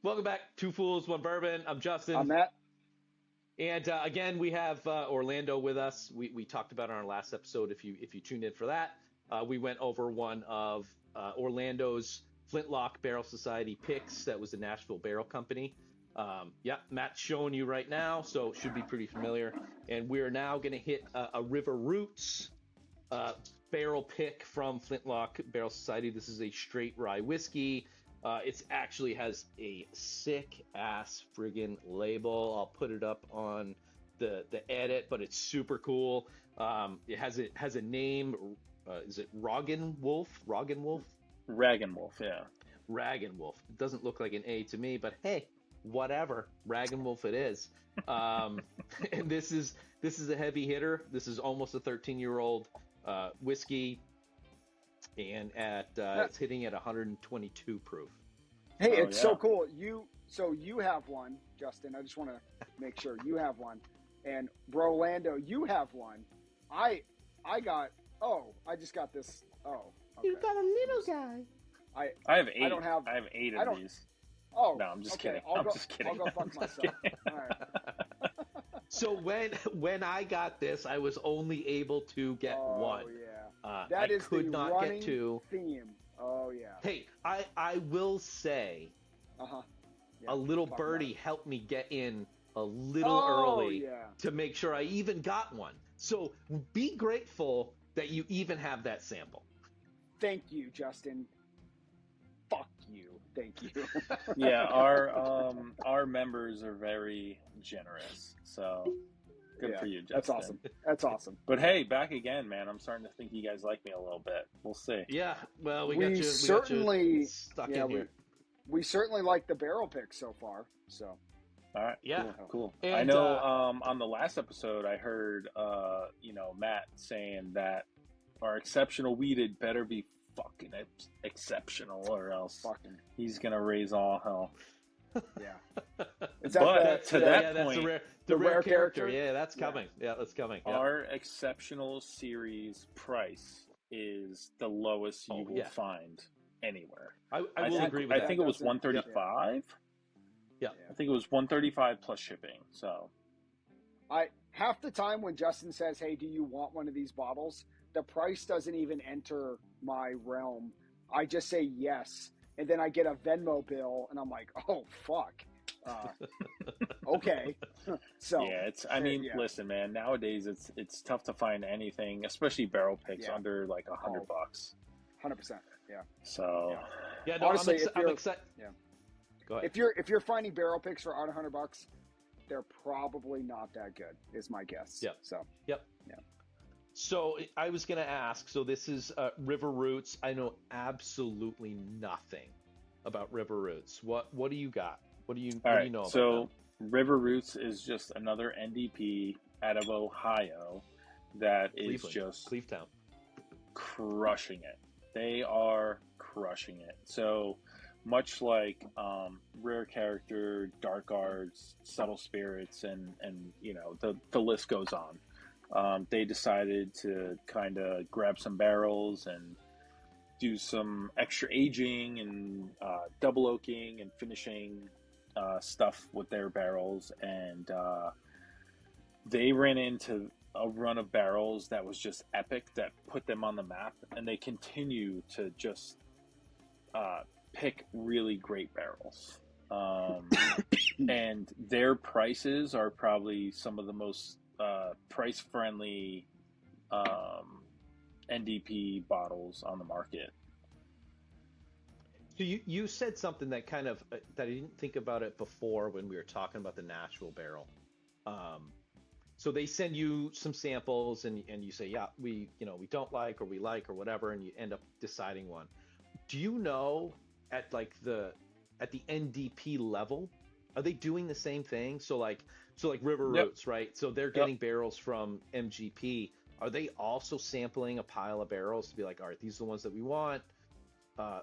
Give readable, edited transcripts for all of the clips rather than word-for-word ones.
Welcome back. Two Fools, One Bourbon. I'm Justin. I'm Matt. And again, we have Orlando with us. We talked about it on our last episode. If you tuned in for that, we went over one of Orlando's Flintlock Barrel Society picks. That was the Nashville Barrel Company. Yeah, Matt's showing you right now, so it should be pretty familiar. And we're now going to hit a River Roots barrel pick from Flintlock Barrel Society. This is a straight rye whiskey. It actually has a sick ass friggin' label. I'll put it up on the edit, but it's super cool. It has a name. Is it Roggenwolf? Roggenwolf? Roggenwolf, yeah. Roggenwolf. It doesn't look like an A to me, but hey, whatever. Roggenwolf it is. And this is a heavy hitter. This is almost a 13-year-old whiskey. And it's hitting at 122 proof. Hey, it's so cool. You have one, Justin. I just want to make sure you have one, and Rolando, you have one. I just got this. Oh, okay. You got a little guy. I have 8. I have 8 of these. Oh, no, I'm just okay. kidding. I'm just kidding. I'll go fuck myself. All right. So when I got this, I was only able to get one. Oh yeah, I could not get two. Theme. Oh yeah. Hey, I will say, Yeah, a little birdie helped me get in a little early to make sure I even got one. So be grateful that you even have that sample. Thank you, Justin. Fuck you. Thank you. Yeah, our members are very generous. So good for you, Justin. That's awesome. That's awesome. But hey, back again, man. I'm starting to think you guys like me a little bit. We'll see. Yeah, well, we got certainly you stuck in here. We certainly like the barrel pick so far. So. All right. Yeah. Cool. And, I know on the last episode I heard Matt saying that our exceptional weeded better be fucking exceptional, or else he's gonna raise all hell. Yeah. That's the rare character. Yeah, that's coming. Yeah, that's coming. Yeah. Our exceptional series price is the lowest you will find anywhere. I will agree with that. I think it was 135. Yeah. I think it was 135 plus shipping. So half the time when Justin says, "Hey, do you want one of these bottles?" the price doesn't even enter my realm. I just say yes, and then I get a Venmo bill, and I'm like, "Oh fuck." Okay. So yeah, listen, man. Nowadays, it's tough to find anything, especially barrel picks, under like $100. 100%. Yeah. So yeah, no, honestly, I'm excited. Yeah. Go ahead. If you're finding barrel picks for under $100, they're probably not that good, is my guess. Yep. So. Yep. Yeah. So I was going to ask, so this is River Roots. I know absolutely nothing about River Roots. What do you got? What do you know about so them? River Roots is just another NDP out of Ohio that is just Clevetown crushing it. They are crushing it. So much like Rare Character, Dark Arts, Subtle Spirits, and the list goes on. They decided to kind of grab some barrels and do some extra aging and double oaking and finishing stuff with their barrels. And they ran into a run of barrels that was just epic, that put them on the map. And they continue to just pick really great barrels. And their prices are probably some of the most price-friendly NDP bottles on the market. So you said something that kind of that I didn't think about it before when we were talking about the Nashville barrel. So they send you some samples and you say, yeah, we don't like, or we like, or whatever, and you end up deciding one. Do you know at the NDP level, are they doing the same thing? So like River Roots, right? So they're getting barrels from MGP. Are they also sampling a pile of barrels to be like, all right, these are the ones that we want?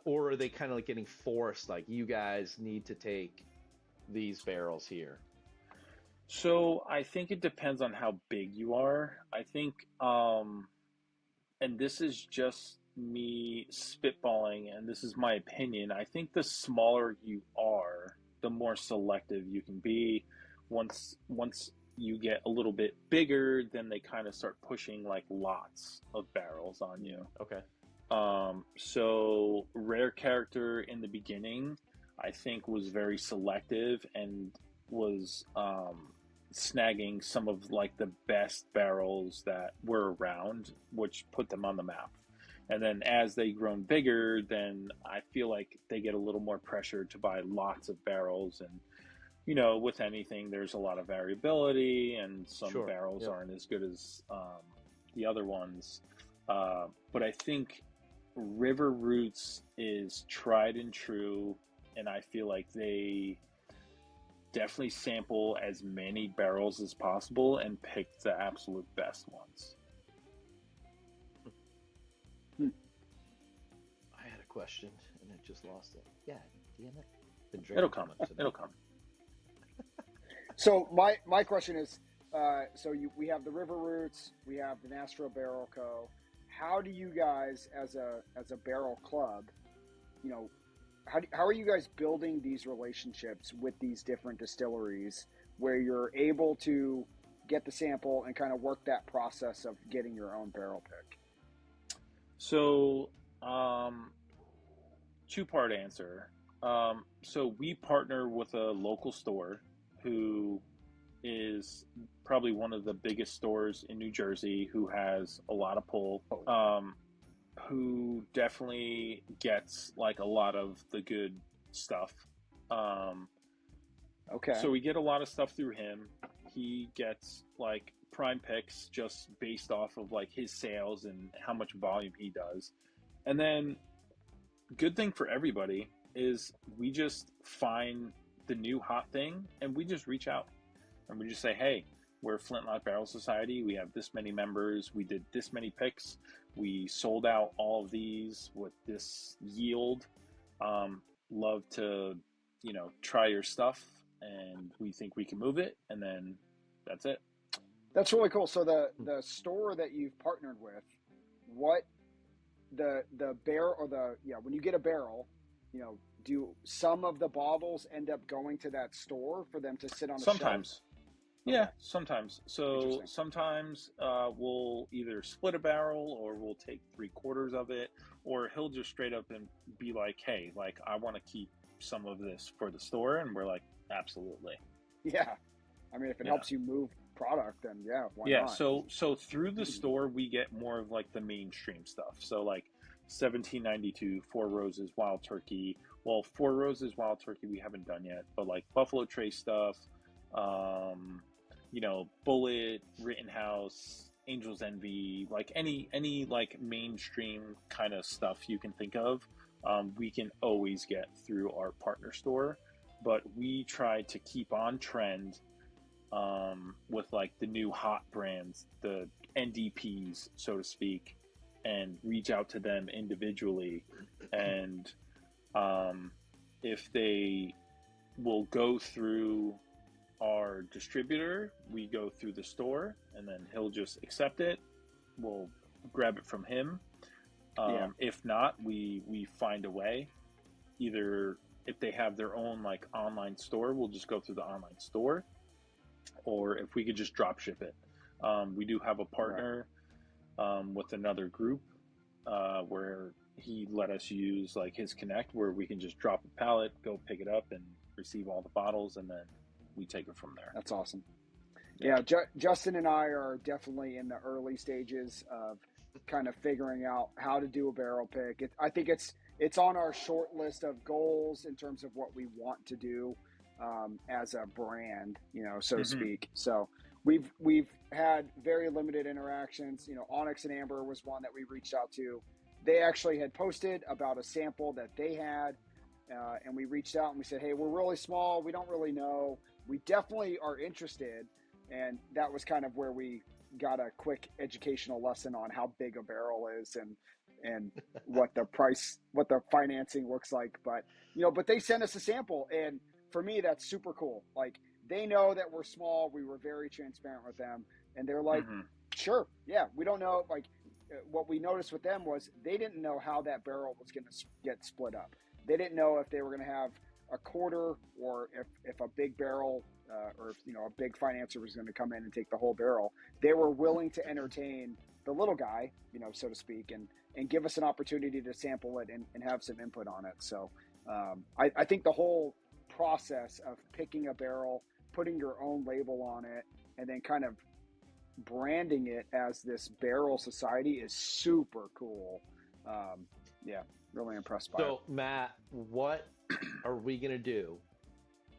Or are they kind of like getting forced, like, you guys need to take these barrels here? So I think it depends on how big you are. I think, and this is just me spitballing, and this is my opinion. I think the smaller you are, the more selective you can be. Once you get a little bit bigger, then they kind of start pushing like lots of barrels on you. Okay. So Rare Character in the beginning, I think, was very selective and was snagging some of like the best barrels that were around, which put them on the map. And then as they grown bigger, then I feel like they get a little more pressure to buy lots of barrels. And, you know, with anything, there's a lot of variability, and some barrels aren't as good as the other ones. But I think River Roots is tried and true, and I feel like they definitely sample as many barrels as possible and pick the absolute best ones. I had a question and I just lost it. Yeah, damn it. It'll come. It'll come. So my question is, we have the River Roots, we have the Nastro Barrel Co. How do you guys, as a barrel club, you know, how are you guys building these relationships with these different distilleries where you're able to get the sample and kind of work that process of getting your own barrel pick? So, two-part answer. So we partner with a local store who is probably one of the biggest stores in New Jersey, who has a lot of pull, who definitely gets like a lot of the good stuff. Okay. So we get a lot of stuff through him. He gets like prime picks just based off of like his sales and how much volume he does. And then good thing for everybody is we just find the new hot thing and we just reach out and we just say, hey, we're Flintlock Barrel Society. We have this many members. We did this many picks. We sold out all of these with this yield. Love to, you know, try your stuff, and we think we can move it. And then that's it. That's really cool. So the store that you've partnered with, what the barrel or when you get a barrel, you know, do some of the bottles end up going to that store for them to sit on the sometimes shelf? Yeah, sometimes. So sometimes we'll either split a barrel, or we'll take 3/4 of it, or he'll just straight up and be like, hey, like, I want to keep some of this for the store. And we're like, absolutely. Yeah. I mean, if it helps you move product, then why not? So through the store, we get more of like the mainstream stuff. So like 1792, Four Roses, Wild Turkey. Well, Four Roses, Wild Turkey, we haven't done yet, but like Buffalo Trace stuff, you know, Bullet, Rittenhouse, Angel's Envy, like any like mainstream kind of stuff you can think of, we can always get through our partner store. But we try to keep on trend with like the new hot brands, the NDPs, so to speak, and reach out to them individually. And if they will go through our distributor, we go through the store, and then he'll just accept it. We'll grab it from him. If not, we find a way. Either if they have their own like online store, we'll just go through the online store, or if we could just drop ship it. We do have a partner with another group where he let us use like his Connect, where we can just drop a pallet, go pick it up, and receive all the bottles, and then we take it from there. That's awesome. Justin and I are definitely in the early stages of kind of figuring out how to do a barrel pick. I think it's on our short list of goals in terms of what we want to do as a brand, you know, so to speak. So we've had very limited interactions. You know, Onyx and Amber was one that we reached out to. They actually had posted about a sample that they had, and we reached out and we said, hey, we're really small. We don't really know. We definitely are interested. And that was kind of where we got a quick educational lesson on how big a barrel is and what the price, what the financing looks like. But, you know, but they sent us a sample, and for me, that's super cool. Like, they know that we're small. We were very transparent with them, and they're like, sure. Yeah. We don't know. Like, what we noticed with them was they didn't know how that barrel was going to get split up. They didn't know if they were going to have a quarter, or if a big barrel or if, a big financer was going to come in and take the whole barrel, they were willing to entertain the little guy, so to speak, and give us an opportunity to sample it and have some input on it. So I think the whole process of picking a barrel, putting your own label on it, and then kind of branding it as this barrel society is super cool. Really impressed by it. So, Matt, what are we going to do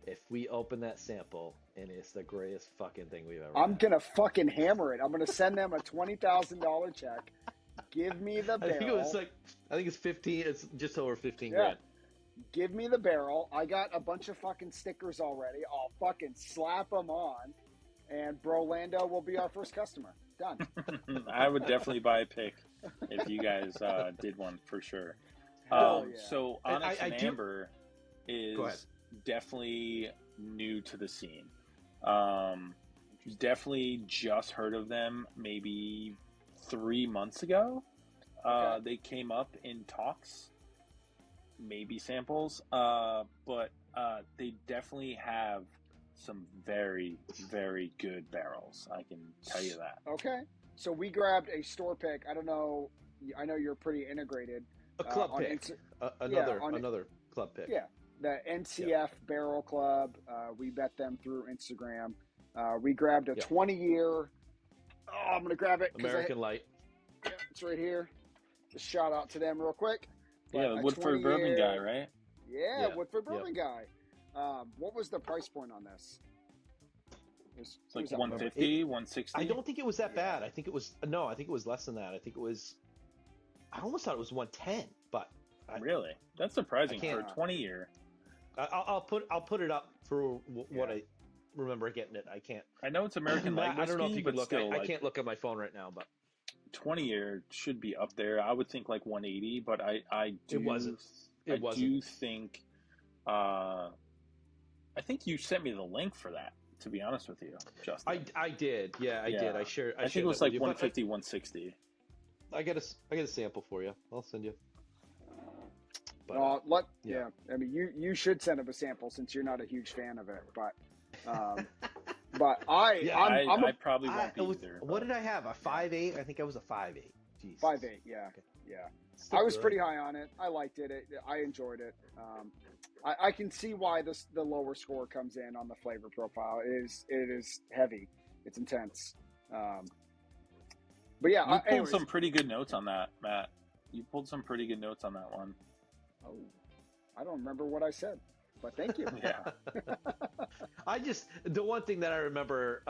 if we open that sample and it's the greatest fucking thing we've ever I'm had? going to fucking hammer it. I'm going to send them a $20,000 check. Give me the barrel. I think it's 15. It's just over 15 Yeah. grand. Give me the barrel. I got a bunch of fucking stickers already. I'll fucking slap them on, and Brolando will be our first customer. Done. I would definitely buy a pick if you guys did one for sure. Hell yeah. So Onyx and I do- Amber Go ahead. is definitely new to the scene. Definitely just heard of them maybe 3 months ago. Okay. They came up in talks, maybe samples, but they definitly have some very, very good barrels. I can tell you that. Okay. So we grabbed a store pick. I don't know. I know you're pretty integrated. A club on pick. Insta- Another club pick. Yeah. The NCF Barrel Club. We met them through Instagram. We grabbed a 20-year. Oh, I'm going to grab it. American Light. Yeah, it's right here. Just shout out to them real quick. Yeah, the Woodford Bourbon guy, right? Yeah, Yeah. Woodford Bourbon guy. What was the price point on this? It's like 150, 160. I don't think it was that bad. I think it was less than that. I almost thought it was 110, but Really? That's surprising I for a can't- 20-year. I'll put it up for what I remember getting it. I can't. I know it's American Light whiskey, I don't know if you but can look. still, I can't look at my phone right now, but 20-year should be up there. I would think like 180, but I do. It wasn't. I do think. I think you sent me the link for that. To be honest with you, Justin. I did. Yeah, I did. I shared. I think it was like 150, 160. I get a sample for you. I'll send you. But, I mean, you should send him a sample since you're not a huge fan of it, but I probably won't be either. What did I have? A 5.8? I think I was a 5.8. Jeez. 5.8. Yeah, Okay. yeah. Still I was good. pretty high on it. I liked it. I enjoyed it. I can see why the lower score comes in on the flavor profile. It is heavy. It's intense. But yeah, You pulled anyways. some pretty good notes on that, Matt. You pulled some pretty good notes on that one. Oh, I don't remember what I said, but thank you. Yeah. The one thing that I remember,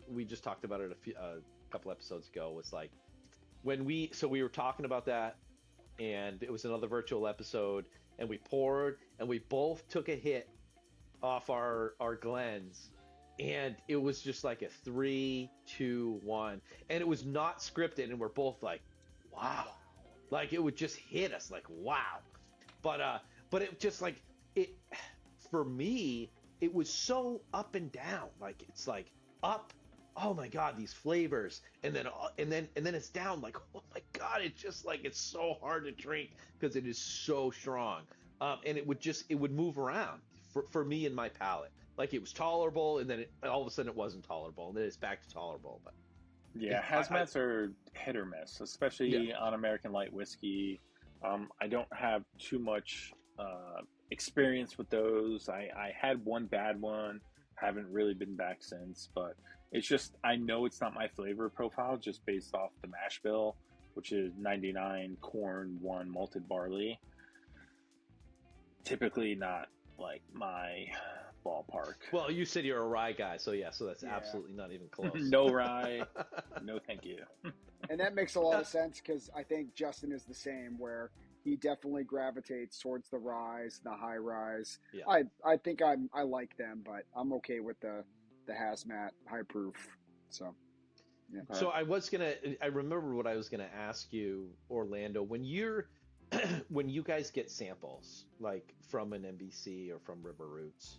we just talked about it a couple episodes ago, was like when we were talking about that, and it was another virtual episode, and we poured and we both took a hit off our Glens, and it was just like a 3, 2, 1, and it was not scripted, and we're both like, wow. Like it would just hit us like, wow. But it just like it, for me, it was so up and down. Like it's like up, oh my God, these flavors. And then it's down like, oh my God, it's just like, it's so hard to drink because it is so strong. And it would move around for me and my palate. Like it was tolerable, and then all of a sudden it wasn't tolerable, and then it's back to tolerable. But Yeah, hazmats are hit or miss, especially on American Light whiskey. I don't have too much experience with those. I had one bad one, haven't really been back since, but it's just, I know it's not my flavor profile just based off the mash bill, which is 99 corn, 1 malted barley. Typically not like my ballpark. well, you said you're a rye guy, so that's absolutely not even close. No rye, no thank you. And that makes a lot of sense because I think Justin is the same, where he definitely gravitates towards the ryes, the high rise. Yeah. I think I like them, but I'm okay with the hazmat high proof. So, yeah. So I remember what I was gonna ask you, Orlando, when you guys get samples like from an NBC or from River Roots,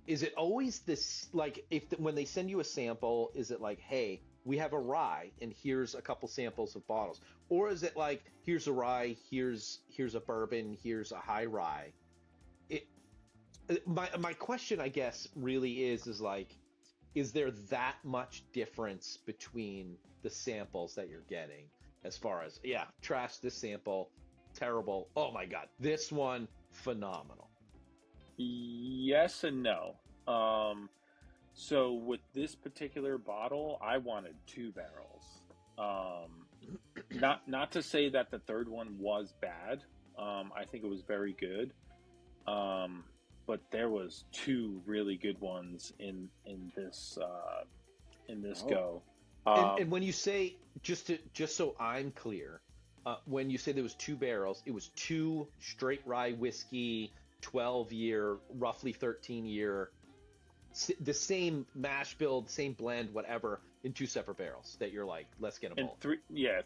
is it always this, like when they send you a sample, is it like, hey, we have a rye and here's a couple samples of bottles? Or is it like, here's a rye, here's a bourbon, here's a high rye? My question, I guess, really is like, is there that much difference between the samples that you're getting as far as, yeah, trash this sample, terrible, oh my God, this one, phenomenal? Yes and no. So with this particular bottle, I wanted 2 barrels. Not to say that the third one was bad. I think it was very good. But there was 2 really good ones in this go. And when you say, just so I'm clear, when you say there was 2 barrels, it was 2 straight rye whiskey, 12-year, roughly 13-year, the same mash build, same blend, whatever, in 2 separate barrels that you're like, let's get them all.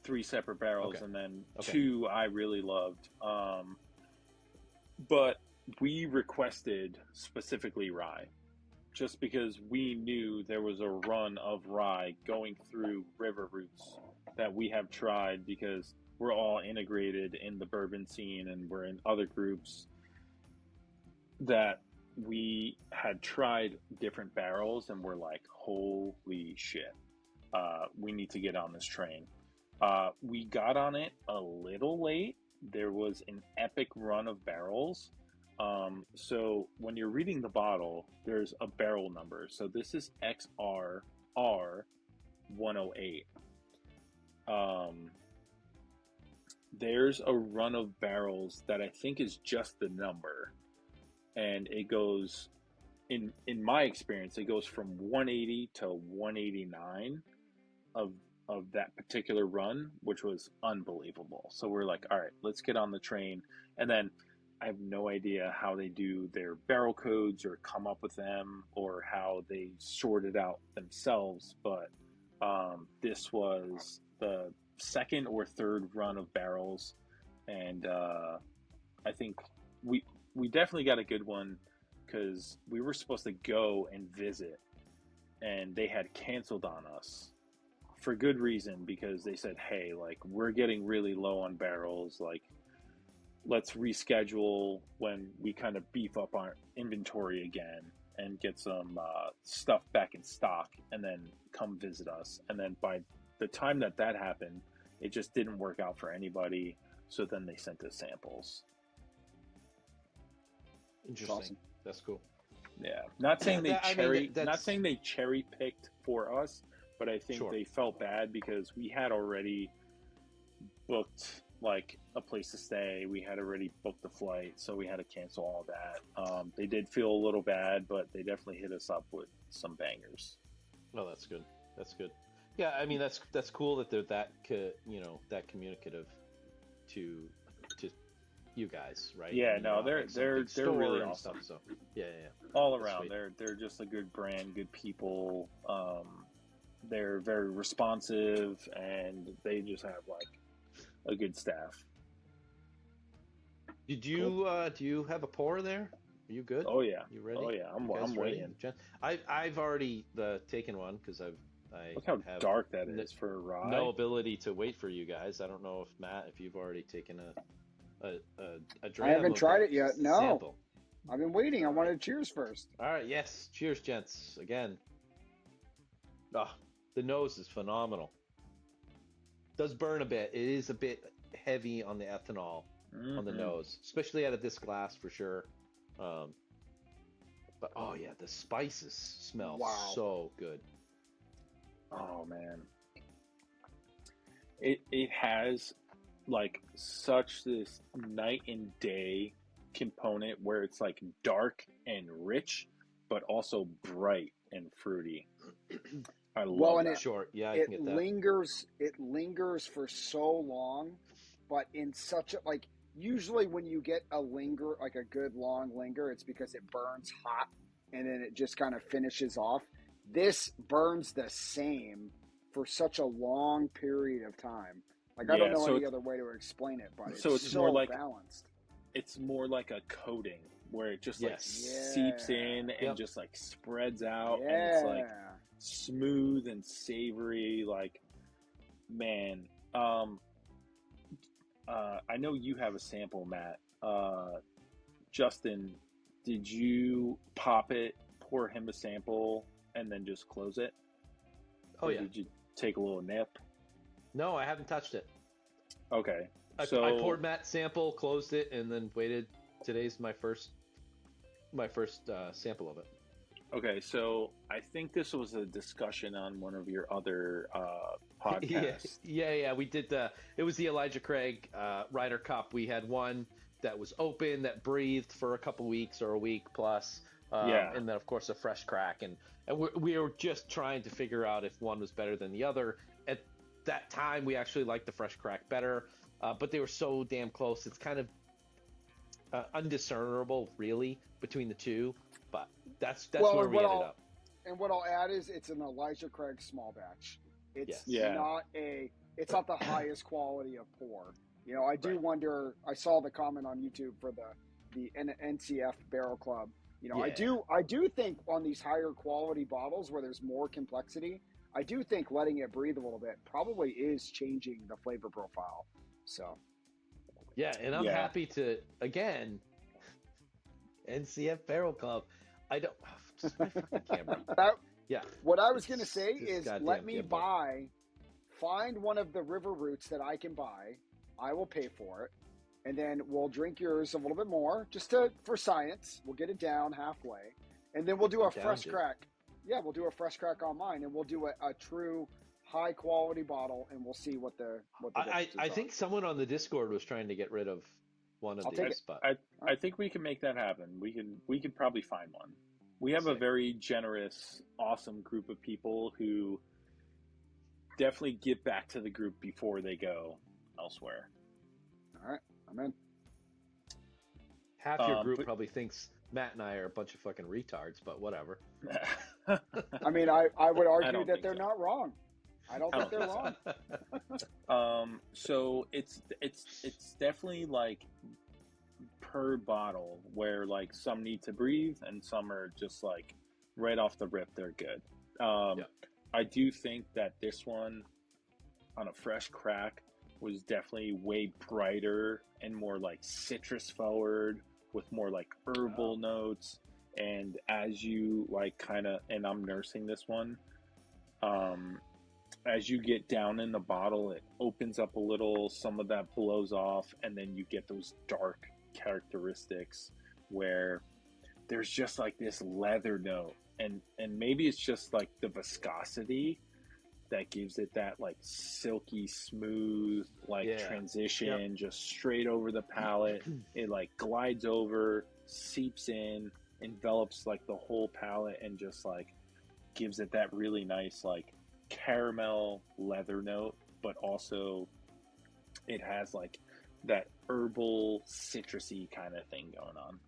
3 separate barrels, Okay. and then Okay. 2 I really loved. But we requested specifically rye, just because we knew there was a run of rye going through river routes that we have tried, because we're all integrated in the bourbon scene and we're in other groups that we had tried different barrels and we're like, holy shit, we need to get on this train. We got on it a little late. There was an epic run of barrels. So when you're reading the bottle, there's a barrel number. So this is XRR 108. There's a run of barrels that I think is just the number. And it goes, in my experience, it goes from 180 to 189 of that particular run, which was unbelievable. So we're like, all right, let's get on the train. And then I have no idea how they do their barrel codes or come up with them or how they sort it out themselves. But this was the second or third run of barrels. And I think we definitely got a good one, because we were supposed to go and visit and they had canceled on us for good reason, because they said, hey, like, we're getting really low on barrels, like, let's reschedule when we kind of beef up our inventory again and get some stuff back in stock, and then come visit us. And then by the time that happened, it just didn't work out for anybody, so then they sent us samples. Interesting. Awesome. That's cool. Yeah, not saying that's... they cherry picked for us, but I think they felt bad because we had already booked like a place to stay. We had already booked the flight, so we had to cancel all that. They did feel a little bad, but they definitely hit us up with some bangers. Oh, that's good. That's good. Yeah, I mean, that's cool that they're that that communicative to you guys, right? Yeah, I mean, no, they're really awesome. Stuff, so yeah. All around, they're just a good brand, good people. They're very responsive, and they just have like a good staff. Did you do you have a pour there? Are you good? Oh yeah. You ready? Oh yeah. I'm waiting. I've already taken one because I look how have dark that is for a rye. No ability to wait for you guys. I don't know if Matt, if you've already taken a drink. I haven't tried it yet. No. Sample. I've been waiting. I wanted to cheers first. All right. Yes. Cheers, gents. Again. The nose is phenomenal. Does burn a bit. It is a bit heavy on the ethanol on the nose, especially out of this glass for sure. But oh yeah, the spices smell so good. Oh man, it has like such this night and day component where it's like dark and rich, but also bright and fruity. I love that. Short, yeah, I it can get that. It lingers for so long, but in such a like. Usually, when you get a linger, like a good long linger, it's because it burns hot, and then it just kind of finishes off. This burns the same for such a long period of time. Like I don't know any other way to explain it, but it's more like balanced. It's more like a coating where it just Yes. seeps in and Yep. just like spreads out, and it's like smooth and savory. Like, man, I know you have a sample, Matt. Justin, did you pop it, pour him a sample, and then just close it? Oh, or yeah. Did you take a little nip? No, I haven't touched it. Okay. I poured Matt's sample, closed it, and then waited. Today's my first sample of it. Okay, so I think this was a discussion on one of your other podcasts. Yeah. We did it was the Elijah Craig Ryder Cup. We had one that was open, that breathed for a couple weeks or a week plus. And then, of course, a fresh crack. And we were just trying to figure out if one was better than the other. At that time, we actually liked the fresh crack better, but they were so damn close. It's kind of undiscernible, really, between the two. But that's where we ended up. And what I'll add is it's an Elijah Craig small batch. It's it's not the highest quality of pour. You know, I do wonder. I saw the comment on YouTube for the NCF Barrel Club. You know, I do think on these higher quality bottles where there's more complexity, I do think letting it breathe a little bit probably is changing the flavor profile. So, yeah, and I'm happy to again NCF Barrel Club. I don't just my fucking camera. What I was gonna say is let me find one of the river roots that I can buy. I will pay for it. And then we'll drink yours a little bit more, for science. We'll get it down halfway, and then we'll do a fresh crack. Yeah, we'll do a fresh crack on mine, and we'll do a true high quality bottle, and we'll see what the I think someone on the Discord was trying to get rid of one of these, but I think we can make that happen. We can probably find one. We have a very generous, awesome group of people who definitely give back to the group before they go elsewhere. All right. I'm in. Half your group probably thinks Matt and I are a bunch of fucking retards, but whatever. I mean, I would argue that they're not wrong. I don't think they're wrong. So it's definitely like per bottle where like some need to breathe and some are just like right off the rip they're good. I do think that this one on a fresh crack was definitely way brighter and more like citrus forward with more like herbal notes. And as you like kind of, and I'm nursing this one, as you get down in the bottle, it opens up a little, some of that blows off, and then you get those dark characteristics where there's just like this leather note, and maybe it's just like the viscosity that gives it that like silky smooth like transition just straight over the palate. It like glides over, seeps in, envelops like the whole palate, and just like gives it that really nice like caramel leather note, but also it has like that herbal citrusy kind of thing going on.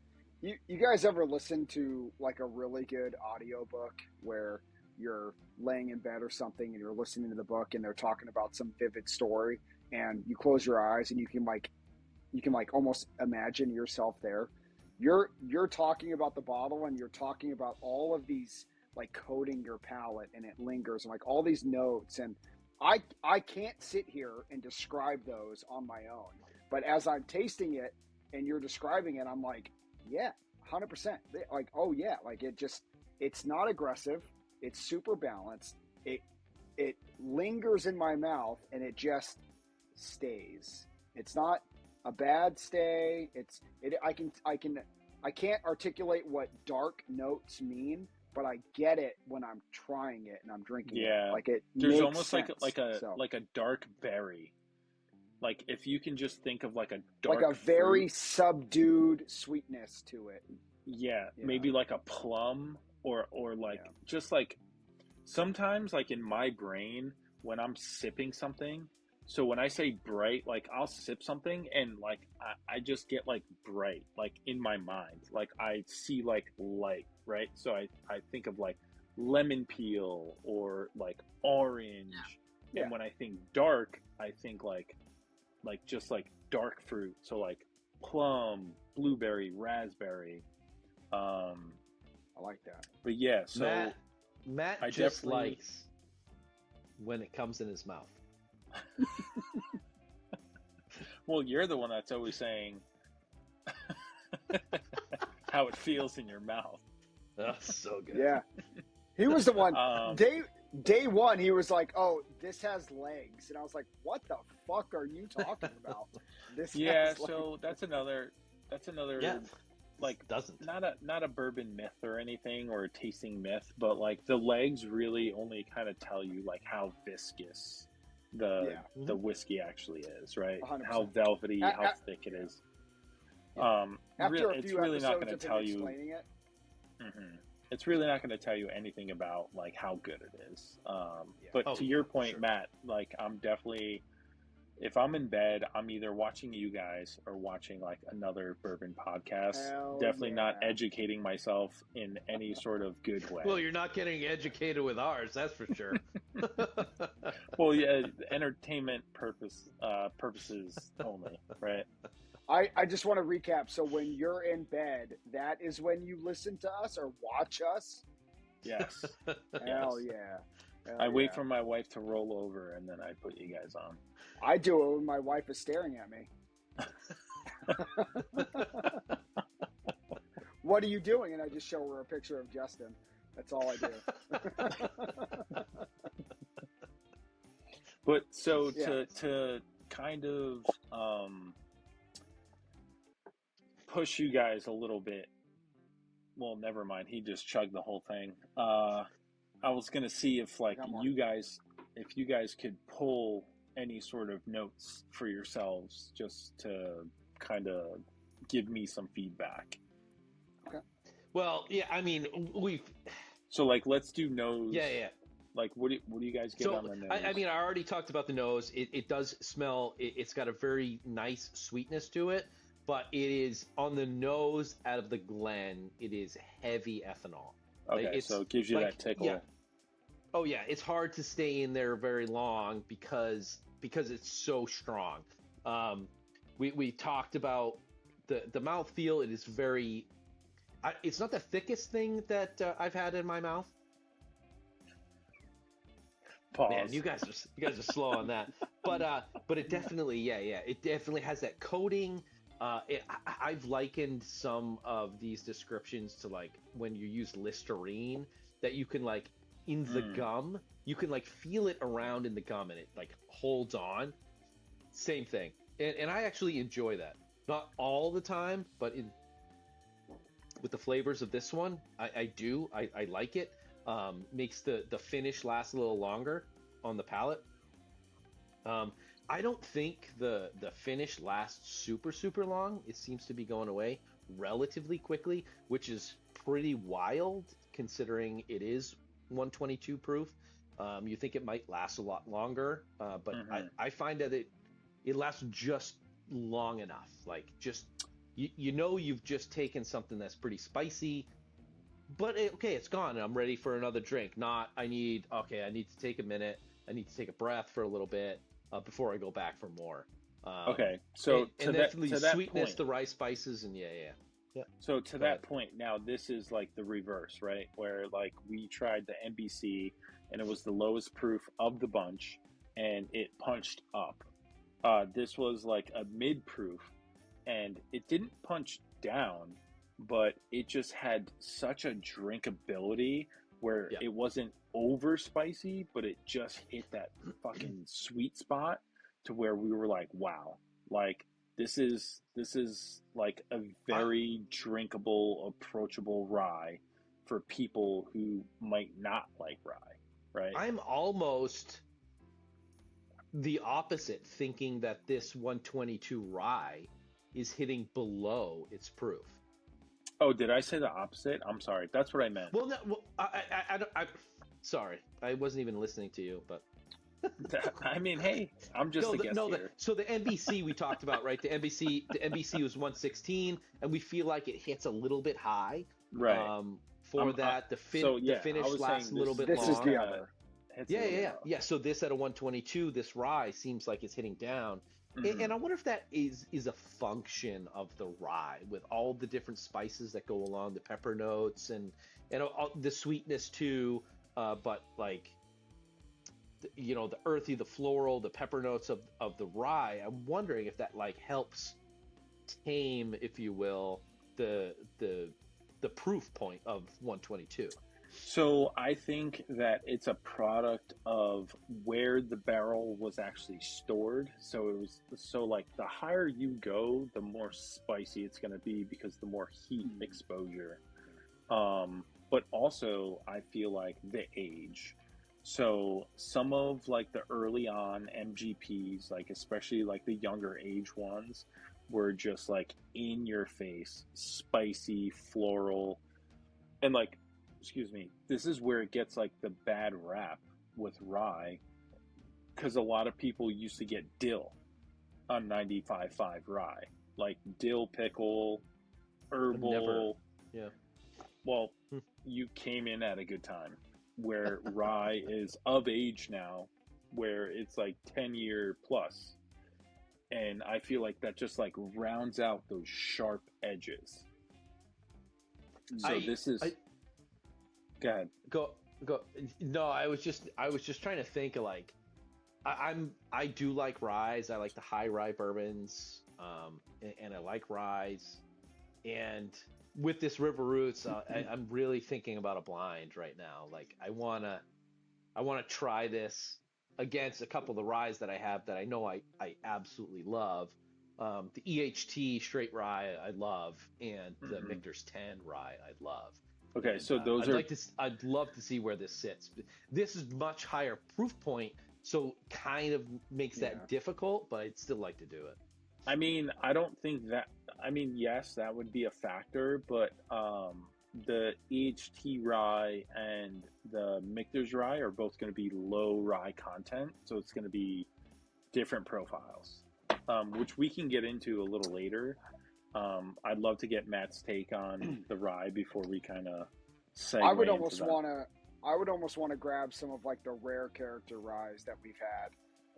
You guys ever listen to like a really good audiobook where you're laying in bed or something and you're listening to the book and they're talking about some vivid story and you close your eyes and you can almost imagine yourself there? You're talking about the bottle and you're talking about all of these like coating your palate, and it lingers, and like all these notes, and I can't sit here and describe those on my own, but as I'm tasting it and you're describing it, I'm like, yeah, 100%. Like, oh yeah, like it's not aggressive. It's super balanced. It lingers in my mouth and it just stays. It's not a bad stay. I can't articulate what dark notes mean, but I get it when I'm trying it and I'm drinking it. Like there's makes almost sense. like a dark berry. Like if you can just think of like a dark, like a very subdued sweetness to it. Yeah, maybe like a plum or like just like sometimes like in my brain when I'm sipping something. So when I say bright, like I'll sip something and like I just get like bright, like in my mind, like I see like light, right? So I think of like lemon peel or like orange. Yeah. And when I think dark, I think like just like dark fruit. So like plum, blueberry, raspberry, I like that. But yeah, so Matt I just definitely- likes when it comes in his mouth. well, you're the one that's always saying how it feels in your mouth. That's so good. Yeah. He was the one. Um, Day one, he was like, "Oh, this has legs," and I was like, "What the fuck are you talking about?" This Yeah, has so legs. that's another Yeah. like Doesn't. not a bourbon myth or anything or a tasting myth, but like the legs really only kind of tell you like how viscous the whiskey actually is, right? 100%. How velvety, how thick it is. After a it's few really not episodes going of to him tell you. explaining it, It's really not going to tell you anything about like how good it is. Yeah. But Oh, to your for point, sure. Matt, like I'm definitely, if I'm in bed, I'm either watching you guys or watching like another bourbon podcast. Hell Definitely not yeah. educating myself in any sort of good way. Well, you're not getting educated with ours, that's for sure. Well, yeah, entertainment purposes only, right? I just want to recap. So when you're in bed, that is when you listen to us or watch us. Yes. Hell Yes. yeah. Hell I wait yeah. for my wife to roll over and then I put you guys on. I do it when my wife is staring at me. What are you doing? And I just show her a picture of Justin. That's all I do. But so Yeah. to kind of push you guys a little bit. Well, never mind. He just chugged the whole thing. I was gonna see if like Got more. you guys could pull any sort of notes for yourselves just to kind of give me some feedback. Well, yeah, I mean, So like, let's do nose. yeah. Like, what do you guys get on the nose? I mean, I already talked about the nose. It does smell. It's got a very nice sweetness to it, but it is on the nose out of the Glen. It is heavy ethanol. Okay, Like, so it gives you that tickle. Yeah. Oh yeah, it's hard to stay in there very long because it's so strong. We talked about the mouthfeel. It is very. It's not the thickest thing that I've had in my mouth. Pause. Man, you guys are slow on that, but it definitely, it definitely has that coating. I've likened some of these descriptions to like when you use Listerine, that you can like in the gum, you can like feel it around in the gum and it like holds on. Same thing, and I actually enjoy that. Not all the time, but with the flavors of this one, I do. I like it. Makes the finish last a little longer on the palate. I don't think the finish lasts super long. It seems to be going away relatively quickly, which is pretty wild considering it is 122 proof. You think it might last a lot longer, but I find that it lasts just long enough. Like just you know you've just taken something that's pretty spicy. But it's gone and I'm ready for another drink. Not, I need to take a minute. I need to take a breath for a little bit before I go back for more. Okay, so and definitely to that sweetness, point, the rice spices, and yeah. So to Go that ahead. point, now this is like the reverse, right? Where like we tried the NBC and it was the lowest proof of the bunch, and it punched up. This was like a mid proof, and it didn't punch down, but it just had such a drinkability where it wasn't over spicy, but it just hit that fucking sweet spot to where we were like, wow, like this is like a very drinkable, approachable rye for people who might not like rye, right? I'm almost the opposite, thinking that this 122 rye is hitting below its proof. Oh, did I say the opposite? I'm sorry. That's what I meant. Well, no, sorry, I wasn't even listening to you, but. I mean, hey, I'm just a guest here. So the NBC we talked about, right? The NBC was 116, and we feel like it hits a little bit high. Right. The finish lasts a little bit This long. is the other. Yeah. So this at a 122, this rye seems like it's hitting down. And I wonder if that is a function of the rye with all the different spices that go along, the pepper notes and all, the sweetness too, but like the earthy, the floral, the pepper notes of the rye. I'm wondering if that like helps tame, if you will, the proof point of 122. So I think that it's a product of where the barrel was actually stored. So like the higher you go, the more spicy it's going to be because the more heat exposure. But also I feel like the age. So some of like the early on MGPs, like especially like the younger age ones, were just like in your face, spicy, floral, and like, excuse me, this is where it gets like the bad rap with rye, because a lot of people used to get dill on 95.5 rye, like dill pickle, herbal. Yeah. Well, you came in at a good time where rye is of age now, where it's like 10-year plus. And I feel like that just like rounds out those sharp edges. So go ahead. Go. No, I was just trying to think of like, I do like ryes. I like the high rye bourbons, and I like ryes. And with this River Roots, I'm really thinking about a blind right now. Like I wanna try this against a couple of the ryes that I have that I know I absolutely love. The EHT straight rye I love, and the Michter's 10 rye I love. Okay, and, so those are. I'd love to see where this sits. This is much higher proof point, so kind of makes that difficult, but I'd still like to do it. I mean, I don't think that. I mean, yes, that would be a factor, but the EHT rye and the Michter's rye are both going to be low rye content, so it's going to be different profiles, which we can get into a little later. I'd love to get Matt's take on the rye before we kind of segue. I would almost want to grab some of like the rare character ryes that we've had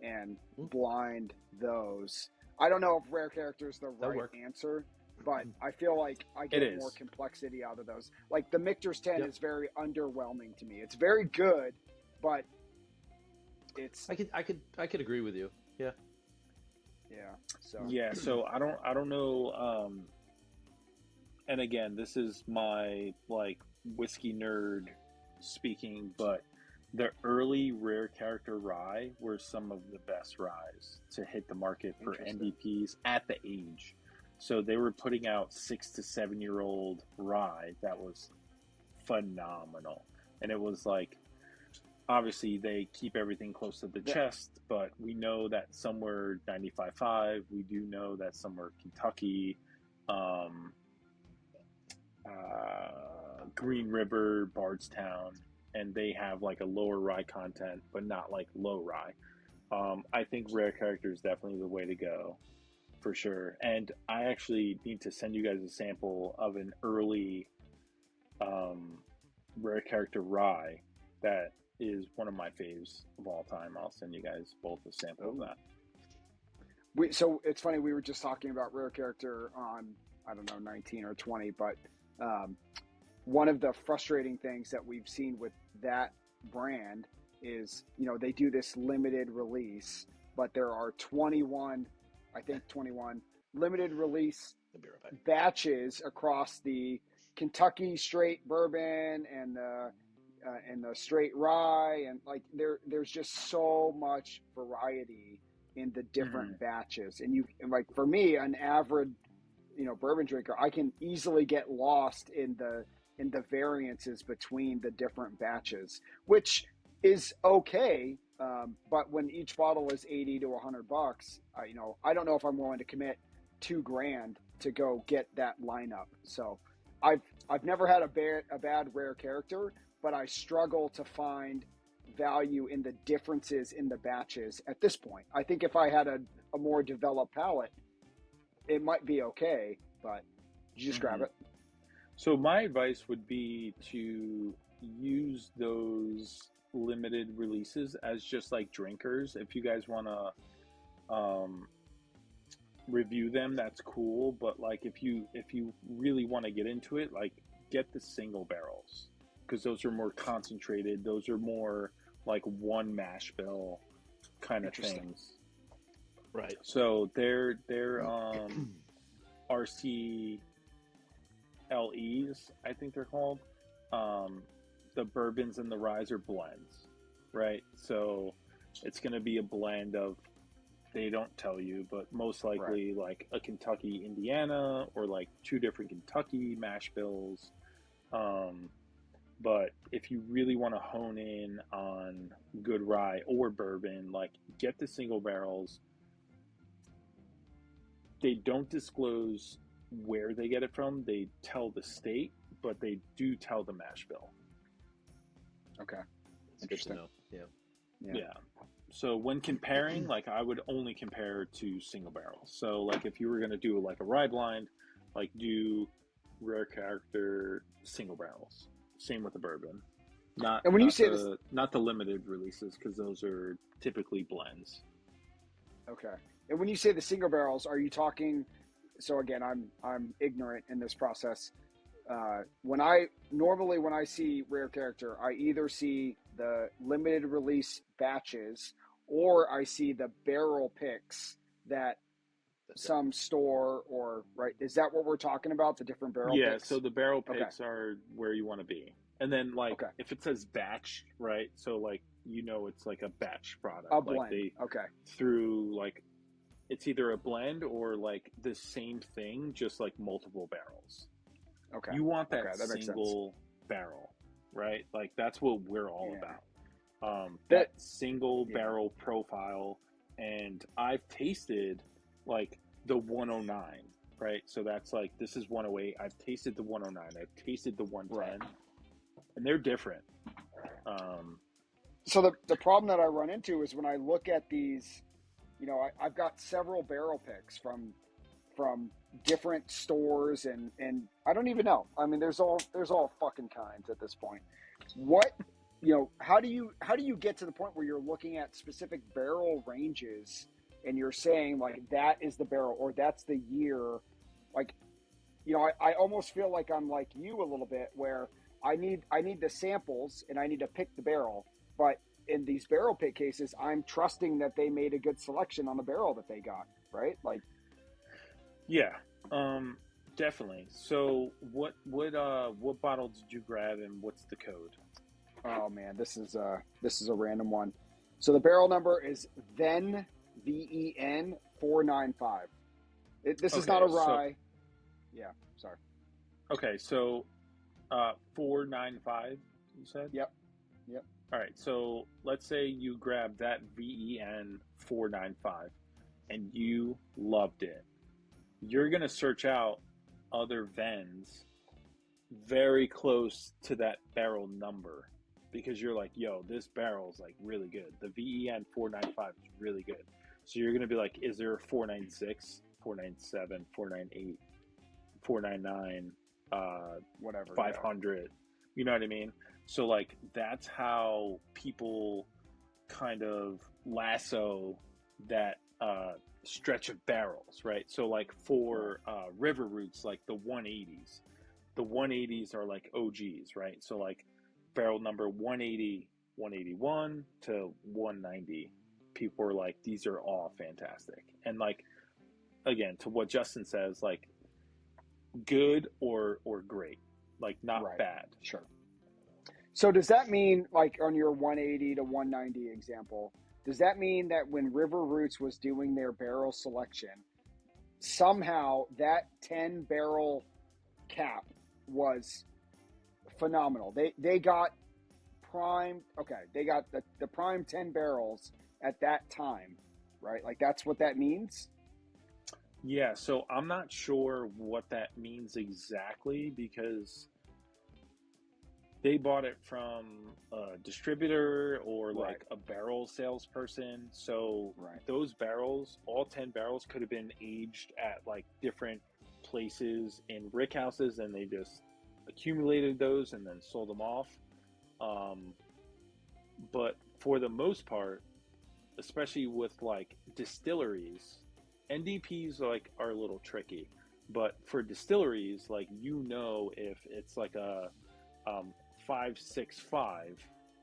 and blind those. I don't know if rare character is the right answer, but I feel like I get more complexity out of those. Like the Michter's 10 is very underwhelming to me. It's very good, but it's. I could agree with you. Yeah. Yeah. So I don't know. And again, this is my like whiskey nerd speaking, but the early rare character rye were some of the best ryes to hit the market for NDPs at the age. So they were putting out 6 to 7 year old rye that was phenomenal. And it was like, obviously they keep everything close to the chest, but we know that some were 95.5. We do know that some were Kentucky, Green River, Bardstown, and they have like a lower rye content, but not like low rye. I think rare character is definitely the way to go, for sure. And I actually need to send you guys a sample of an early rare character rye that is one of my faves of all time. I'll send you guys both a sample of that. So it's funny, we were just talking about rare character on, I don't know, 19 or 20, but one of the frustrating things that we've seen with that brand is, they do this limited release, but there are 21 limited release batches across the Kentucky straight bourbon and the straight rye, and like there's just so much variety in the different batches. And like for me, an average bourbon drinker, I can easily get lost in the variances between the different batches, which is okay. But when each bottle is $80 to $100, I don't know if I'm willing to commit $2,000 to go get that lineup. So I've never had a bad rare character, but I struggle to find value in the differences in the batches at this point. I think if I had a more developed palate, it might be okay, but you just grab it. So my advice would be to use those limited releases as just like drinkers. If you guys want to review them, that's cool. But like if you really want to get into it, like get the single barrels, because those are more concentrated. Those are more like one mash bill kind of things. Right. So they're RCLEs, I think they're called. The bourbons and the ryes are blends, right? So it's going to be a blend of, they don't tell you, but most likely like a Kentucky, Indiana, or like two different Kentucky mash bills. But if you really want to hone in on good rye or bourbon, like get the single barrels. They don't disclose where they get it from. They tell the state, but they do tell the mash bill. Okay. It's interesting. Good to know. Yeah. So when comparing, like I would only compare to single barrels. So like if you were going to do like a rye blind, like do rare character single barrels. Same with the bourbon. Not the limited releases, because those are typically blends. Okay. And when you say the single barrels, are you talking? So again, I'm ignorant in this process. When I see rare character, I either see the limited release batches, or I see the barrel picks that some store, or right. Is that what we're talking about? The different barrel picks? Yeah. So the barrel picks are where you want to be. And then like if it says batch, right? So like, it's like a batch product. A blend. Like through like, it's either a blend or like the same thing, just like multiple barrels. Okay. You want that single barrel, right? Like that's what we're all about. That single barrel profile. And I've tasted like the 109, right? So that's like, this is 108. I've tasted the 109. I've tasted the 110. And they're different. So the problem that I run into is when I look at these, I've got several barrel picks from different stores, and I don't even know. I mean, there's all fucking kinds at this point. What, how do you get to the point where you're looking at specific barrel ranges and you're saying like that is the barrel or that's the year? Like, I almost feel like I'm like you a little bit, where I need the samples and I need to pick the barrel. But in these barrel pick cases, I'm trusting that they made a good selection on the barrel that they got, right? Like, yeah, definitely. So what bottle did you grab and what's the code? Oh man, this is a random one. So the barrel number is VEN, VEN 495. This is not a rye. Yeah, sorry. Okay, so 495, you said? Yep. All right, so let's say you grab that VEN 495 and you loved it. You're going to search out other VENs very close to that barrel number, because you're like, yo, this barrel is like really good. The VEN 495 is really good. So you're going to be like, is there a 496, 497, 498, 499, whatever, 500? Yeah. You know what I mean? So like that's how people kind of lasso that stretch of barrels, right? So like for river roots, like the 180s are like OGs, right? So like barrel number 180, 181 to 190, people are like, these are all fantastic. And like, again, to what Justin says, like good or great, like not bad. Sure. So does that mean, like on your 180 to 190 example, does that mean that when River Roots was doing their barrel selection, somehow that 10 barrel cap was phenomenal? They got prime, they got the prime 10 barrels at that time, right? Like that's what that means? Yeah, so I'm not sure what that means exactly, because they bought it from a distributor or like a barrel salesperson. So those barrels, all 10 barrels, could have been aged at like different places in rick houses, and they just accumulated those and then sold them off. But for the most part, especially with like distilleries, NDPs are a little tricky, but for distilleries, like, if it's like a 565,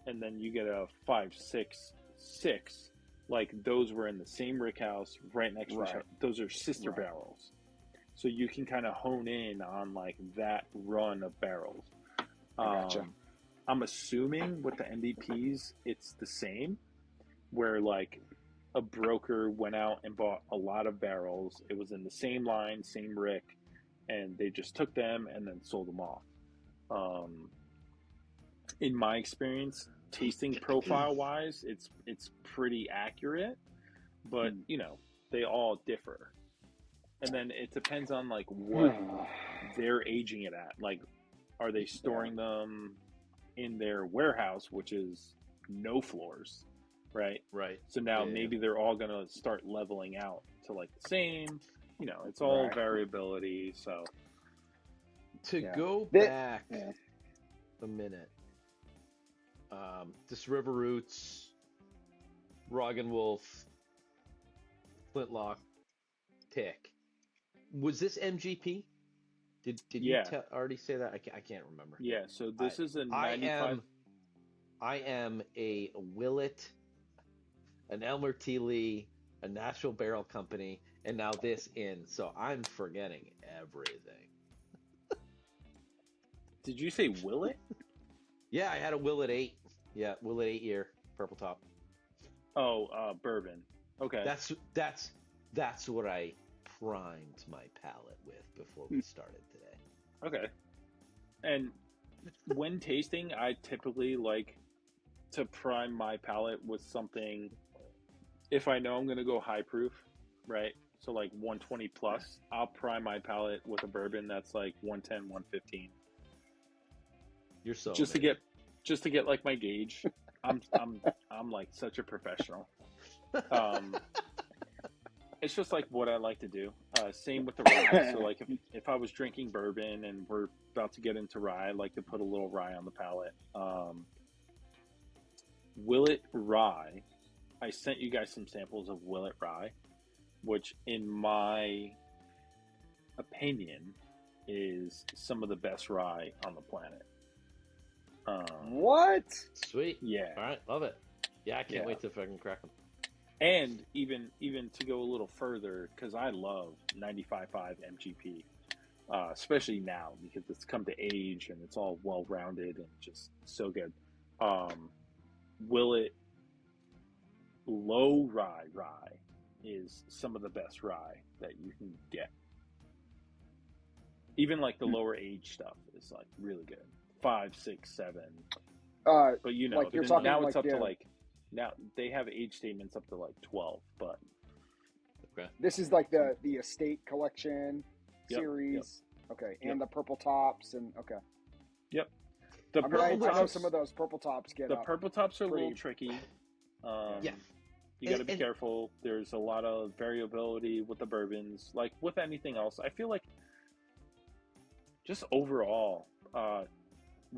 and then you get a 566, like those were in the same rick house right next to each other. Those are sister barrels, so you can kind of hone in on like that run of barrels. Gotcha. I'm assuming with the NDPs, it's the same, where like a broker went out and bought a lot of barrels. It was in the same line, same rick, and they just took them and then sold them off. In my experience, tasting profile wise, it's pretty accurate, but they all differ. And then it depends on like what they're aging it at. Like, are they storing them in their warehouse, which is no floors, right? Right. So now maybe they're all going to start leveling out to like the same, it's all variability. So to go back a minute, this River Roots, Roggenwolf, Flintlock, Tick, was this MGP? Did you already say that? I can't remember. Yeah, so this is a 95. I am a Willet, an Elmer T. Lee, a Nashville Barrel Company, and now this in. So I'm forgetting everything. Did you say Willet? Yeah, I had a Willet 8. Yeah, Willet 8 year, purple top. Oh, bourbon. Okay. That's what I primed my palate with before we started today. Okay. And when tasting, I typically like to prime my palate with something. If I know I'm going to go high proof, right? So like 120 plus, I'll prime my palate with a bourbon that's like 110, 115. You're so just to get like my gauge. I'm like such a professional. It's just like what I like to do. Same with the rye. So like if I was drinking bourbon and we're about to get into rye, I like to put a little rye on the palate. Willet rye. I sent you guys some samples of Willet rye, which in my opinion is some of the best rye on the planet. What? Sweet. Yeah. All right. Love it. Yeah, I can't wait to fucking crack them. And even to go a little further, because I love 95.5 MGP, especially now because it's come to age and it's all well-rounded and just so good. Willet low rye is some of the best rye that you can get. Even like the lower age stuff is like really good. 5, 6, 7. But like you're talking now like it's up to like. Now they have age statements up to like 12, but okay. This is like the estate collection series. Yep. Okay, and the purple tops and okay. Yep. I know some of those purple tops get the purple tops are a little tricky. You got to be careful. There's a lot of variability with the bourbons, like with anything else. I feel like just overall,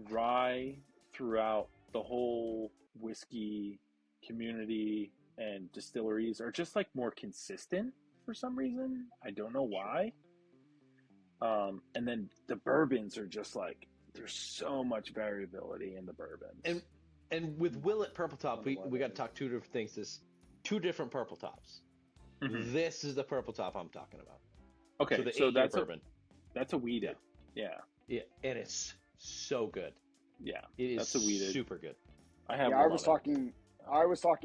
rye throughout the whole whiskey community and distilleries are just like more consistent for some reason. I don't know why. And then the bourbons are just like, there's so much variability in the bourbons. And with Willet Purple Top, we got to talk two different things. There's two different purple tops. Mm-hmm. This is the purple top I'm talking about. Okay, so that's bourbon. That's a weeded. Yeah. Yeah, and it's so good. Yeah, it is that's a weeded. Super good. I was talking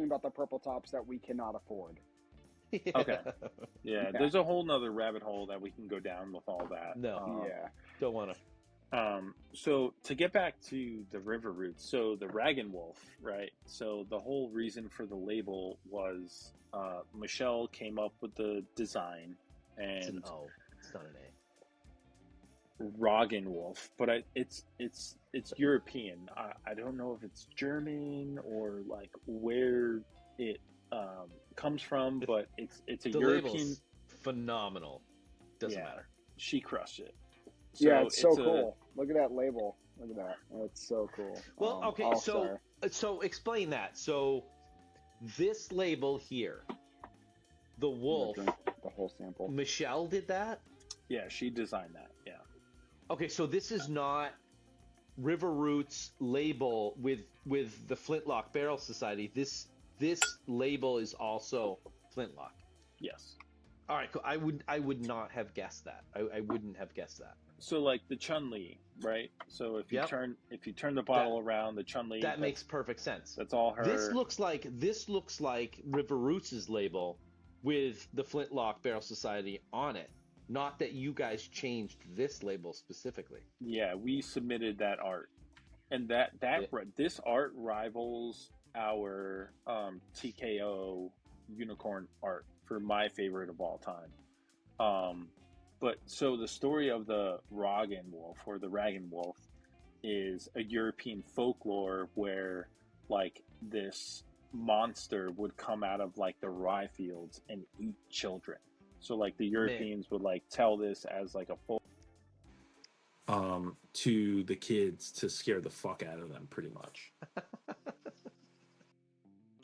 about the purple tops that we cannot afford. Okay. Yeah, there's a whole nother rabbit hole that we can go down with all that. No. Don't want to. So to get back to the River Roots, so the Roggenwolf, right? So the whole reason for the label was Michelle came up with the design, and it's an O. It's not an A. Roggenwolf, but it's European. I don't know if it's German or like where it comes from, but it's a European. Label's phenomenal. Doesn't matter. She crushed it. So it's so cool. Look at that label. Look at that. That's so cool. Well, okay, so explain that. So this label here, the wolf, full sample. Michelle did that? Yeah, she designed that. Yeah. Okay, so this is not River Roots label with the Flintlock Barrel Society. This label is also Flintlock. Yes. All right, cool. I would not have guessed that. I wouldn't have guessed that. So like the Chun-Li, right? So if you Yep. turn the bottle around, the Chun-Li, That makes perfect sense. that's all her. This looks like River Roots' label with the Flintlock Barrel Society on it. Not that you guys changed this label specifically. Yeah, we submitted that art, and this art rivals our TKO unicorn art for my favorite of all time. But so the story of the Roggenwolf or the Roggenwolf is a European folklore where like this monster would come out of like the rye fields and eat children. So like the Europeans would like tell this as like a folk to the kids to scare the fuck out of them, pretty much.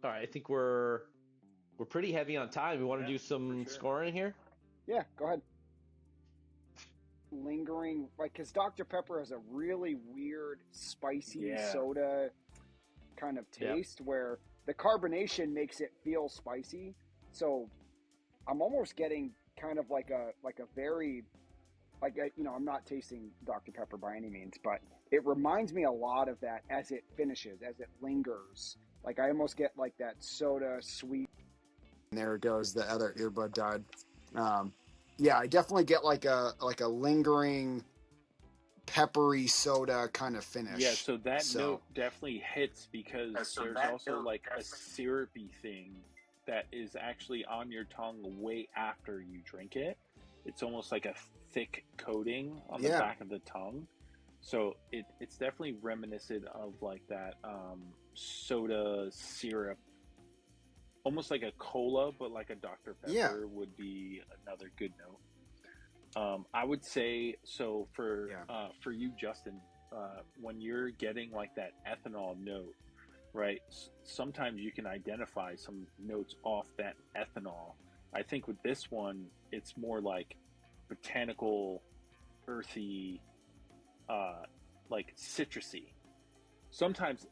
All right, I think we're pretty heavy on time. We want to do some scoring here? Yeah, go ahead. Lingering, like, because Dr. Pepper has a really weird, spicy soda kind of taste where the carbonation makes it feel spicy. So I'm almost getting kind of like a very, I'm not tasting Dr. Pepper by any means, but it reminds me a lot of that as it finishes, as it lingers. Like I almost get like that soda sweet. And there it goes. The other earbud died. Yeah, I definitely get like a lingering, peppery soda kind of finish. Yeah, so that note definitely hits because there's also like a syrupy thing that is actually on your tongue way after you drink it. It's almost like a thick coating on the back of the tongue. So it's definitely reminiscent of like that soda syrup. Almost like a cola, but like a Dr. Pepper would be another good note. I would say so for you, Justin. When you're getting like that ethanol note, right? Sometimes you can identify some notes off that ethanol. I think with this one, it's more like botanical, earthy, like citrusy. Sometimes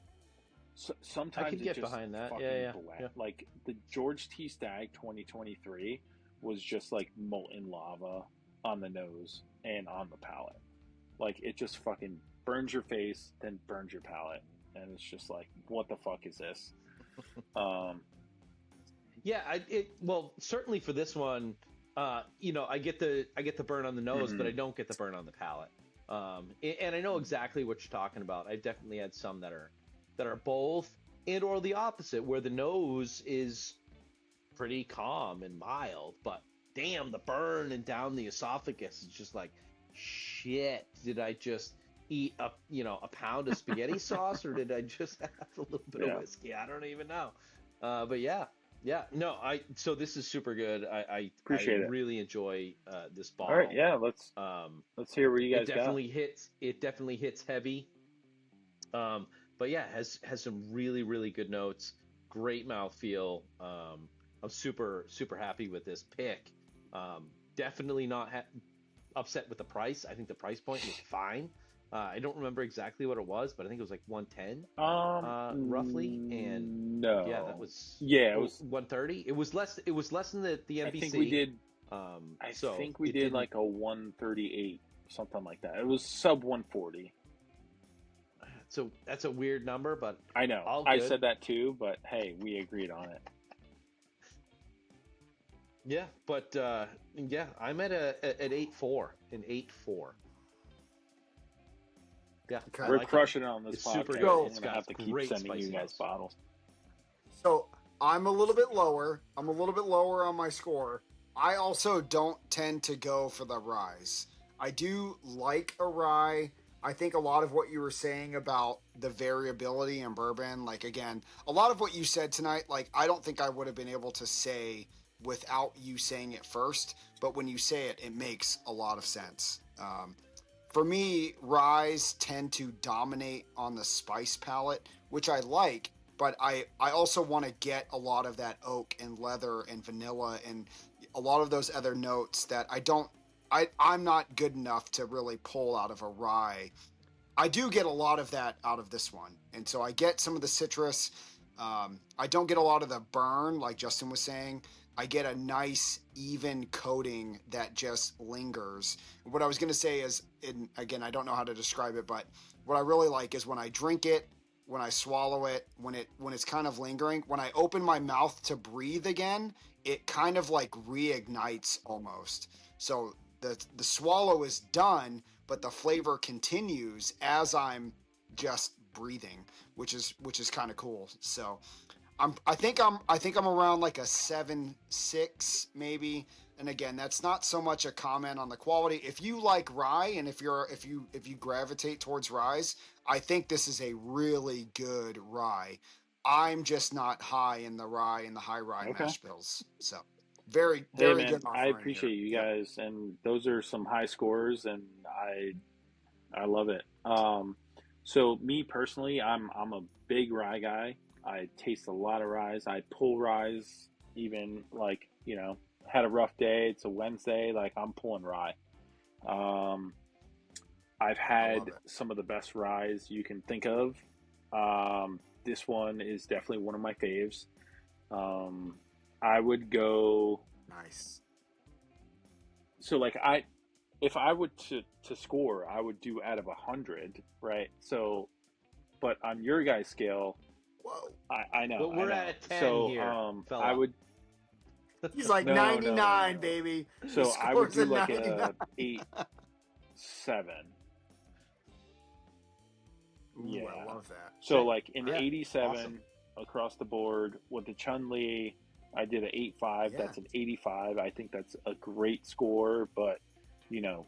I can get just behind that. Yeah. Like the George T. Stagg 2023 was just like molten lava on the nose and on the palate. Like it just fucking burns your face, then burns your palate, and it's just like, what the fuck is this? Well, certainly for this one, I get the burn on the nose, but I don't get the burn on the palate. And I know exactly what you're talking about. I've definitely had some that are both and or the opposite, where the nose is pretty calm and mild, but damn, the burn and down the esophagus is just like, shit, did I just eat a pound of spaghetti sauce, or did I just have a little bit of whiskey? I don't even know. But no, so this is super good. I appreciate it. Really enjoy this bottle. All right, let's hear what you guys got. It definitely hits heavy. But yeah, has some really, really good notes. Great mouthfeel. I'm super, super happy with this pick. Definitely not upset with the price. I think the price point was fine. I don't remember exactly what it was, but I think it was like 110, roughly. And that was it was 130. It was less. It was less than the NBC. I think we did. I think we did like a 138, something like that. It was sub 140. So that's a weird number, but I know. I said that too, but hey, we agreed on it. Yeah, but I'm at an 8.4, an 8.4. Yeah, okay. We're crushing it on this podcast. Super good. I'm gonna have to keep sending you guys bottles. So I'm a little bit lower. I'm a little bit lower on my score. I also don't tend to go for the ryes. I do like a rye. I think a lot of what you were saying about the variability in bourbon, like again, a lot of what you said tonight, like I don't think I would have been able to say without you saying it first, but when you say it, it makes a lot of sense. For me, ryes tend to dominate on the spice palette, which I like, but I also want to get a lot of that oak and leather and vanilla and a lot of those other notes that I'm not good enough to really pull out of a rye. I do get a lot of that out of this one. And so I get some of the citrus. I don't get a lot of the burn, like Justin was saying. I get a nice, even coating that just lingers. What I was going to say is, again, I don't know how to describe it, but what I really like is when I drink it, when I swallow it, when it's kind of lingering, when I open my mouth to breathe again, it kind of like reignites almost. So the swallow is done, but the flavor continues as I'm just breathing, which is kind of cool. So I think I'm around like a 7.6 maybe. And again, that's not so much a comment on the quality. If you like rye and if you gravitate towards ryes, I think this is a really good rye. I'm just not high in the rye and the high rye mash bills. So very Hey very man, good I offering appreciate here. you Yep. guys, and those are some high scores, and I love it. So me personally, I'm a big rye guy. I taste a lot of ryes. I pull ryes, even like had a rough day. It's a Wednesday, like I'm pulling rye. Um, I've I love had it. some of the best ryes you can think of. This one is definitely one of my faves. I would go. Nice. So like if I would to score, I would do out of 100, right? So, but on your guys' scale, Whoa. I know, But we're I know. at a 10 So, here, I fella. would He's like no, no, no, 99, no. baby. So His I would score's do a like 99. a 8.7. Ooh, Yeah. I love that. So like an Yeah, 87 awesome. across the board with the Chun-Li. I did an 8.5. Yeah. That's an 85. I think that's a great score, but you know,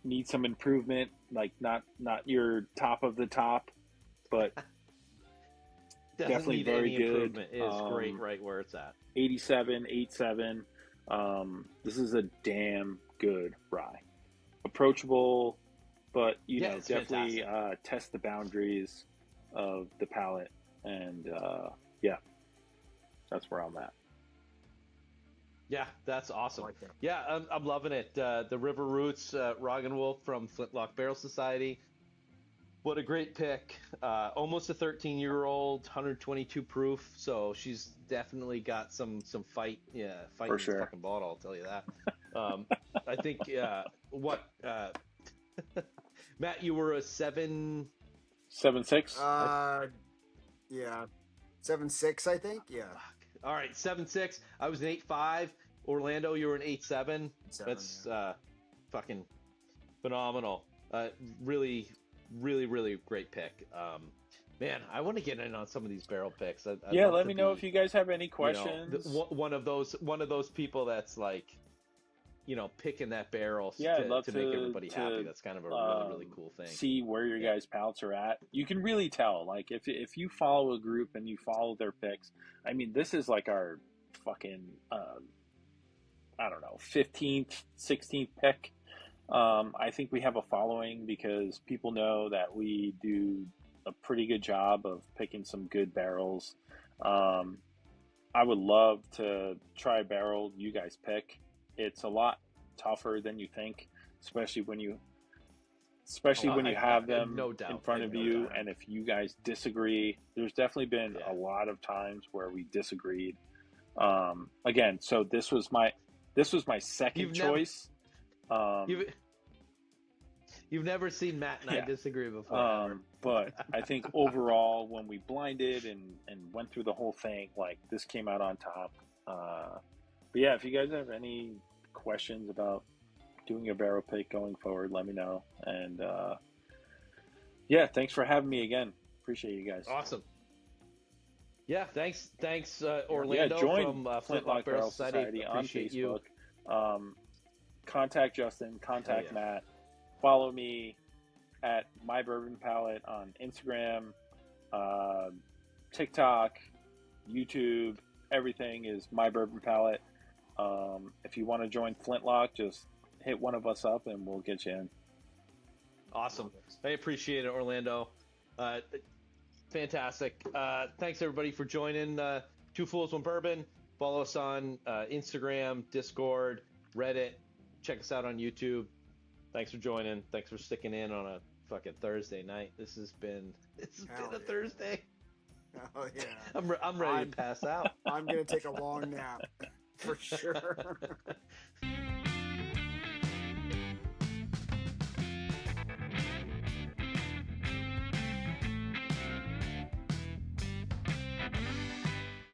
need some improvement. Like not your top of the top, but Doesn't definitely need very any good. improvement. It is great right where it's at. 87, 8.7. This is a damn good rye. Approachable, but Yeah, it's definitely fantastic. test the boundaries of the palate, and yeah, that's where I'm at. Yeah, that's I awesome. like that. Yeah, I'm loving it. The River Roots Roggenwolf from Flintlock Barrel Society. What a great pick. Almost a 13-year-old, 122 proof. So she's definitely got some fight. Yeah, fight For in this sure. fucking bottle. I'll tell you that. I think Matt, you were a 7. 7.6. Yeah. 7.6, I think. Yeah. Fuck. All right, 7.6. I was an 8.5. Orlando, you were an 8.7. That's fucking phenomenal. Really, really, really great pick. Man, I want to get in on some of these barrel picks. I'd Yeah, love let to me know be, if you guys have any you know, questions. one of those people that's like, picking that barrel Yeah, I'd to, love to make everybody happy. That's kind of a really, really cool thing. See where your Yeah. guys' palates are at. You can really tell. Like if you follow a group and you follow their picks, I mean, this is like our fucking I don't know, 15th, 16th pick. I think we have a following because people know that we do a pretty good job of picking some good barrels. I would love to try a barrel you guys pick. It's a lot tougher than you think, especially when you have them no doubt. in front of No you. doubt. And if you guys disagree, there's definitely been Yeah. a lot of times where we disagreed. Again, so this was my second You've never- choice. You've never seen Matt and I Yeah. disagree before. But I think overall, when we blinded and went through the whole thing, like this came out on top. But yeah, if you guys have any questions about doing a barrel pick going forward, let me know. And yeah, thanks for having me again. Appreciate you guys. Awesome. Yeah, thanks, Orlando join from Flintlock Barrel Society on Appreciate you. Facebook. Contact Justin, contact yeah. Matt. Follow me at My Bourbon Palette on Instagram, TikTok, YouTube. Everything is My Bourbon Palette. If you want to join Flintlock, just hit one of us up and we'll get you in. Awesome. I appreciate it, Orlando. Fantastic. Thanks everybody for joining Two Fools, One Bourbon. Follow us on Instagram, Discord, Reddit. Check us out on YouTube. Thanks for joining. Thanks for sticking in on a fucking Thursday night. This has been a Thursday. Oh yeah. I'm ready to pass out. I'm gonna take a long nap for sure.